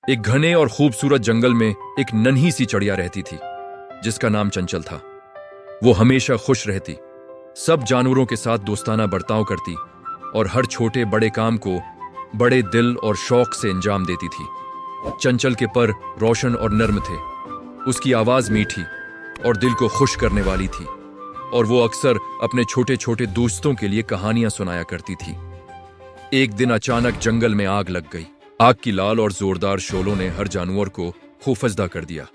एक घने और खूबसूरत जंगल में एक नन्ही सी चिड़िया रहती थी जिसका नाम चंचल था। वो हमेशा खुश रहती, सब जानवरों के साथ दोस्ताना बर्ताव करती और हर छोटे बड़े काम को बड़े दिल और शौक से अंजाम देती थी। चंचल के पर रोशन और नर्म थे, उसकी आवाज मीठी और दिल को खुश करने वाली थी और वो अक्सर अपने छोटे छोटे दोस्तों के लिए कहानियां सुनाया करती थी। एक दिन अचानक जंगल में आग लग गई। आग की लाल और जोरदार शोलों ने हर जानवर को खौफजदा कर दिया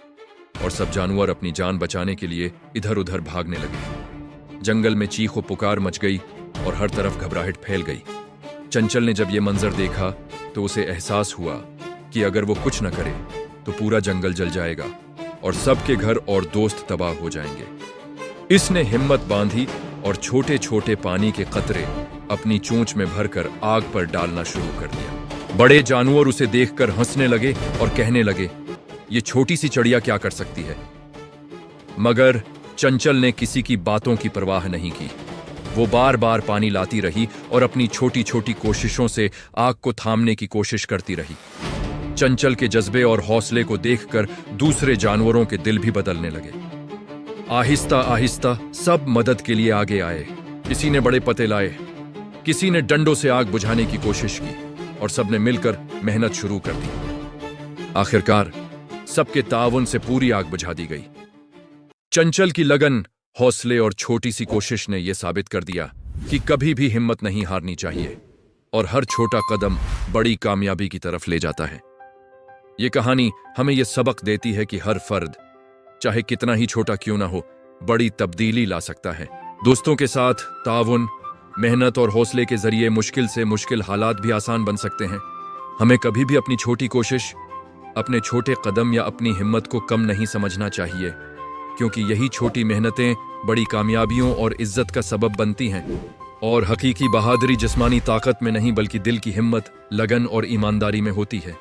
और सब जानवर अपनी जान बचाने के लिए इधर उधर भागने लगे। जंगल में चीख और पुकार मच गई और हर तरफ घबराहट फैल गई। चंचल ने जब ये मंजर देखा तो उसे एहसास हुआ कि अगर वो कुछ न करे तो पूरा जंगल जल जाएगा और सबके घर और दोस्त तबाह हो जाएंगे। इसने हिम्मत बांधी और छोटे छोटे पानी के कतरे अपनी चोंच में भरकर आग पर डालना शुरू कर दिया। बड़े जानवर उसे देखकर हंसने लगे और कहने लगे, ये छोटी सी चिड़िया क्या कर सकती है। मगर चंचल ने किसी की बातों की परवाह नहीं की। वो बार बार पानी लाती रही और अपनी छोटी छोटी कोशिशों से आग को थामने की कोशिश करती रही। चंचल के जज्बे और हौसले को देखकर दूसरे जानवरों के दिल भी बदलने लगे। आहिस्ता आहिस्ता सब मदद के लिए आगे आए। किसी ने बड़े पते लाए, किसी ने डंडों से आग बुझाने की कोशिश की और सबने मिलकर मेहनत शुरू कर दी। आखिरकार सबके ताउन से पूरी आग बुझा दी गई। चंचल की लगन, हौसले और छोटी सी कोशिश ने यह साबित कर दिया कि कभी भी हिम्मत नहीं हारनी चाहिए और हर छोटा कदम बड़ी कामयाबी की तरफ ले जाता है। ये कहानी हमें यह सबक देती है कि हर फर्द, चाहे कितना ही छोटा क्यों ना हो, बड़ी तब्दीली ला सकता है। दोस्तों के साथ ताउन, मेहनत और हौसले के जरिए मुश्किल से मुश्किल हालात भी आसान बन सकते हैं। हमें कभी भी अपनी छोटी कोशिश, अपने छोटे कदम या अपनी हिम्मत को कम नहीं समझना चाहिए, क्योंकि यही छोटी मेहनतें बड़ी कामयाबियों और इज्जत का सबब बनती हैं। और हकीकी बहादुरी जिस्मानी ताकत में नहीं बल्कि दिल की हिम्मत, लगन और ईमानदारी में होती है।